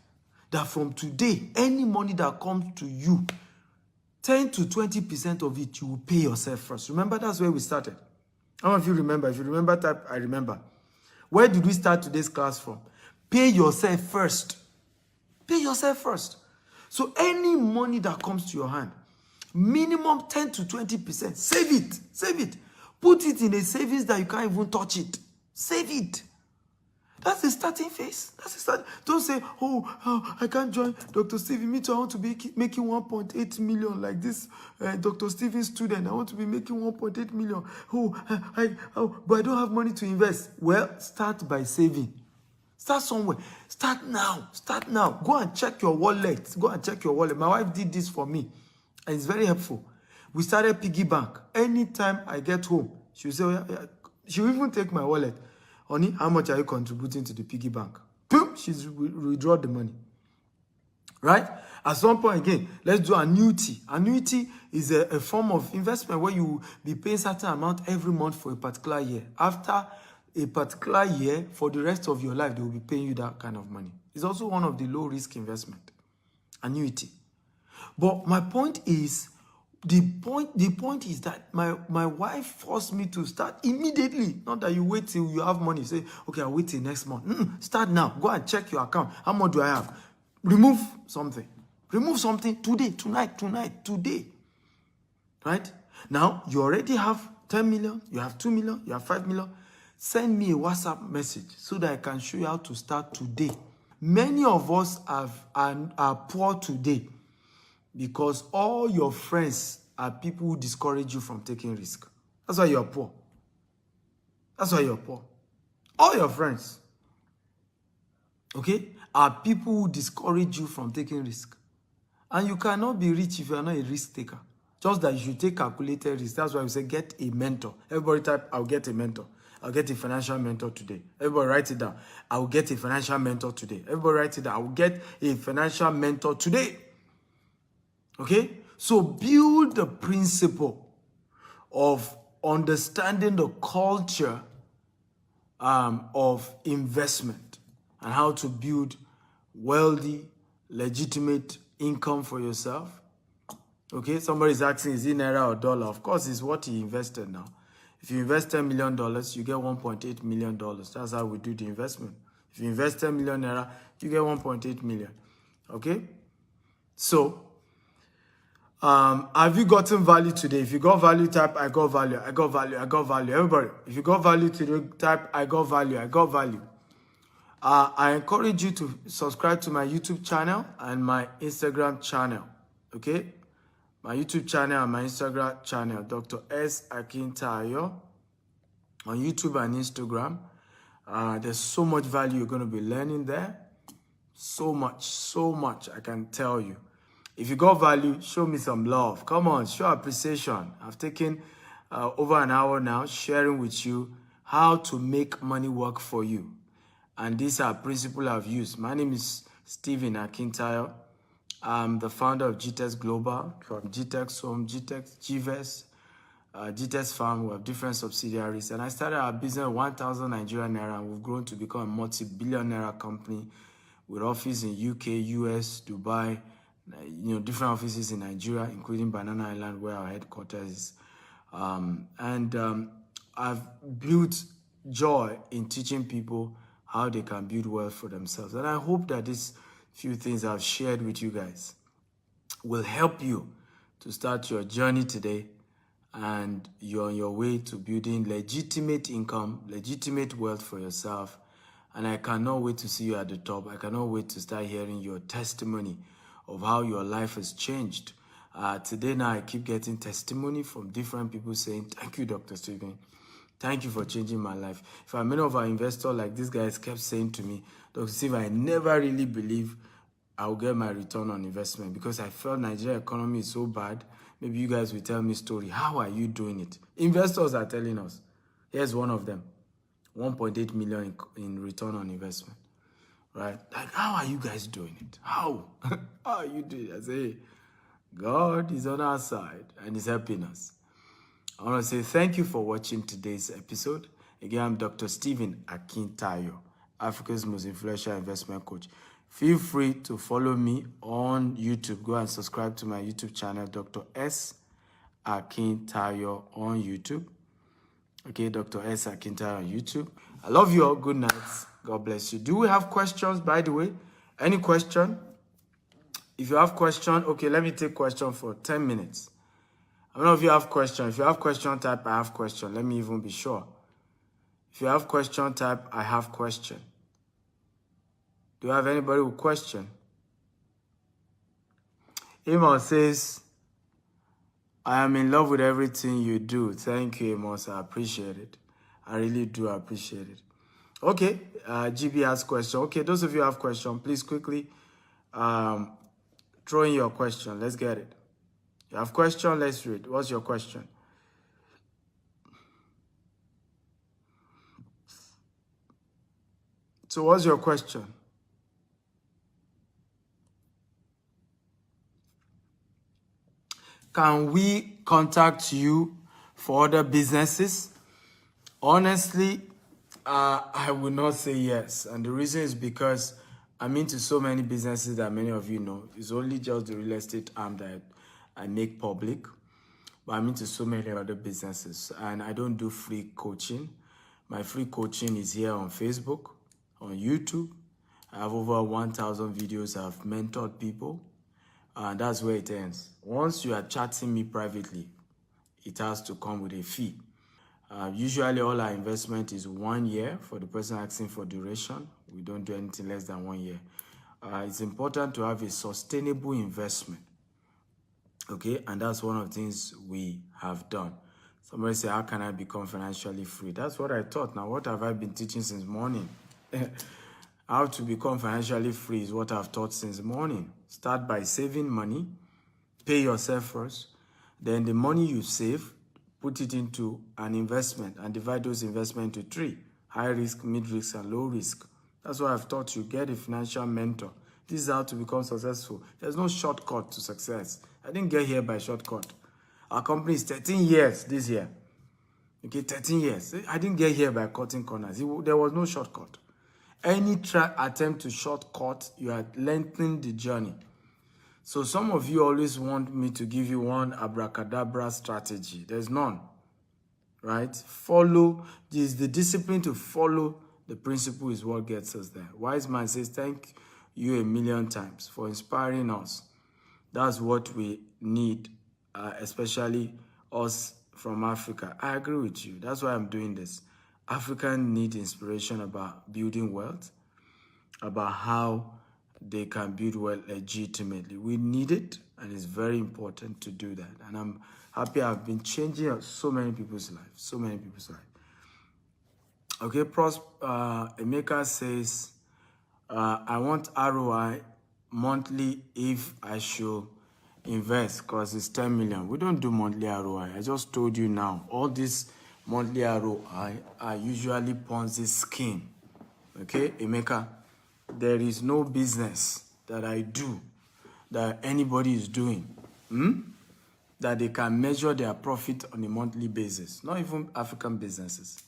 that from today, any money that comes to you, 10 to 20% of it, you will pay yourself first. Remember, that's where we started. How many of you remember? If you remember, type, I remember. Where did we start today's class from? Pay yourself first. Pay yourself first. So any money that comes to your hand, minimum 10 to 20%, save it. Save it. Put it in a savings that you can't even touch it. Save it. That's the starting phase. That's the start. Don't say, oh, I can't join Dr. Stephen. Me too, I want to be making 1.8 million like this Dr. Stephen student. I want to be making 1.8 million. But I don't have money to invest. Well, start by saving. Start somewhere. Start now. Start now. Go and check your wallet. Go and check your wallet. My wife did this for me, and it's very helpful. We started piggy bank. Anytime I get home, she'll say, she'll even take my wallet. Honey, how much are you contributing to the piggy bank? Boom, she's withdraw the money. Right? At some point again, let's do annuity. Annuity is a form of investment where you be paying certain amount every month for a particular year. After a particular year, for the rest of your life, they will be paying you that kind of money. It's also one of the low-risk investment. Annuity. But my point is, the point is that my wife forced me to start immediately. Not that you wait till you have money. Say, okay, I'll wait till next month. Start now. Go and check your account. How much do I have? Remove something. Remove something today, tonight, today. Right? Now, you already have 10 million. You have 2 million. You have 5 million. Send me a WhatsApp message so that I can show you how to start today. Many of us are poor today, because all your friends are people who discourage you from taking risk. That's why you're poor. That's why you're poor. All your friends, okay, are people who discourage you from taking risk. And you cannot be rich if you are not a risk taker. Just that you should take calculated risk. That's why we say get a mentor. Everybody type, I'll get a mentor. I'll get a financial mentor today. Everybody write it down. I'll get a financial mentor today. Everybody write it down. I'll get a financial mentor today. Okay? So build the principle of understanding the culture of investment and how to build wealthy, legitimate income for yourself. Okay? Somebody's asking, is it Naira or dollar? Of course, it's what he invested now. If you invest $10 million, you get $1.8 million. That's how we do the investment. If you invest 10 million Naira, you get 1.8 million. Okay? So, have you gotten value today? If you got value, type I got value, I got value, I got value. Everybody, if you got value today, type I got value, I got value. I encourage you to subscribe to my YouTube channel and my Instagram channel. Okay? My YouTube channel and my Instagram channel, Dr. S. Akintayo, on YouTube and Instagram. There's so much value you're going to be learning there. So much, I can tell you. If you got value, show me some love. Come on, show appreciation. I've taken over an hour now sharing with you how to make money work for you. and these are principles I've used. My name is Stephen Akintayo. I'm the founder of GTEX Global, from GTEX Home, GTEX, GVES, GTEX Farm. We have different subsidiaries. And I started our business at 1,000 Nigerian Naira, and we've grown to become a multi-billion Naira company with office in UK, US, Dubai, different offices in Nigeria, including Banana Island, where our headquarters is. I've built joy in teaching people how they can build wealth for themselves. And I hope that these few things I've shared with you guys will help you to start your journey today, and you're on your way to building legitimate income, legitimate wealth for yourself. And I cannot wait to see you at the top. I cannot wait to start hearing your testimony of how your life has changed. Today now, I keep getting testimony from different people saying, thank you, Dr. Stephen. Thank you for changing my life. In fact, many of our investors, like these guys, kept saying to me, Dr. Stephen, I never really believe I'll get my return on investment because I felt Nigeria economy is so bad. Maybe you guys will tell me story. How are you doing it? Investors are telling us. Here's one of them. 1.8 million in return on investment. Right? Like, how are you guys doing it? How? How are you doing it? I say, God is on our side and is helping us. I want to say thank you for watching today's episode. Again, I'm Dr. Stephen Akintayo, Africa's most influential investment coach. Feel free to follow me on YouTube. Go and subscribe to my YouTube channel, Dr. S. Akintayo on YouTube. Okay, Dr. S. Akintayo on YouTube. I love you all. Good night. God bless you. Do we have questions, by the way? Any question? If you have question, okay, let me take question for 10 minutes. I don't know if you have question. If you have question, type I have question. Let me even be sure. If you have question, type I have question. Do you have anybody with question? Amos says, I am in love with everything you do. Thank you, Amos. I appreciate it. I really do appreciate it. Okay, GB has question. Okay, those of you who have question, please quickly throw in your question. Let's get it. You have question? Let's read. What's your question? So what's your question? Can we contact you for other businesses? Honestly, I would not say yes. And the reason is because I'm into so many businesses that many of you know. It's only just the real estate arm that I make public. But I'm into so many other businesses. And I don't do free coaching. My free coaching is here on Facebook, on YouTube. I have over 1,000 videos. I've mentored people. And that's where it ends. Once you are chatting me privately, it has to come with a fee. Usually all our investment is 1 year for the person asking for duration. We don't do anything less than 1 year. It's important to have a sustainable investment. Okay, and that's one of the things we have done. Somebody say, how can I become financially free? That's what I thought. Now, what have I been teaching since morning? How to become financially free is what I've taught since morning. Start by saving money, pay yourself first, then the money you save, put it into an investment and divide those investments into 3: high risk, mid risk, and low risk. That's what I've taught you. Get a financial mentor. This is how to become successful. There's no shortcut to success. I didn't get here by shortcut. Our company is 13 years this year. Okay, 13 years. I didn't get here by cutting corners. There was no shortcut. Any attempt to shortcut, you are lengthening the journey. So some of you always want me to give you one abracadabra strategy. There's none, right? Follow, this the discipline to follow the principle is what gets us there. Wise man says, thank you a million times for inspiring us. That's what we need, especially us from Africa. I agree with you. That's why I'm doing this. Africans need inspiration about building wealth, about how they can build wealth legitimately. We need it, and it's very important to do that. And I'm happy I've been changing so many people's lives, so many people's lives. Okay, Emeka says, I want ROI monthly if I should invest because it's 10 million. We don't do monthly ROI. I just told you now. All these monthly ROI are usually Ponzi scheme. Okay, Emeka, there is no business that I do that anybody is doing that they can measure their profit on a monthly basis. Not even African businesses.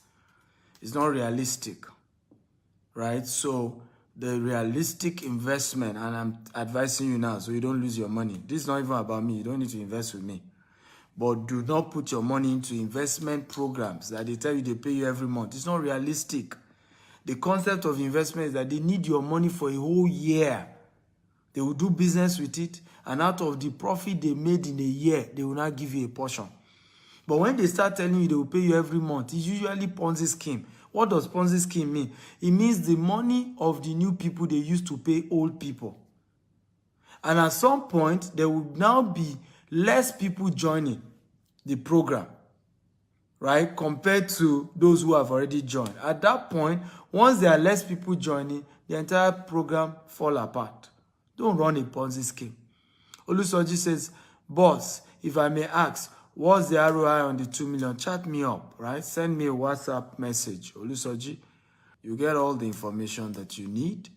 It's not realistic, right? So the realistic investment, and I'm advising you now so you don't lose your money. This is not even about me. You don't need to invest with me. But do not put your money into investment programs that they tell you they pay you every month. It's not realistic. The concept of investment is that they need your money for a whole year. They will do business with it, and out of the profit they made in a year, they will not give you a portion. But when they start telling you they will pay you every month, it's usually Ponzi scheme. What does Ponzi scheme mean? It means the money of the new people they used to pay old people. And at some point, there will now be less people joining the program, right, compared to those who have already joined. At that point, once there are less people joining, the entire program fall apart. Don't run a Ponzi scheme. Olusoji says, boss, if I may ask, what's the ROI on the 2 million? Chat me up, right? Send me a WhatsApp message. Olusoji, you get all the information that you need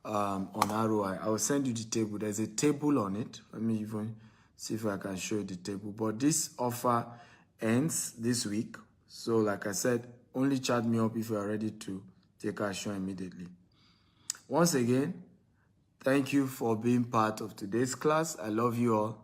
on ROI. I will send you the table. There's a table on it. Let me even see if I can show you the table. But this offer ends this week. So like I said, only chat me up if you are ready to take action immediately. Once again, thank you for being part of today's class. I love you all.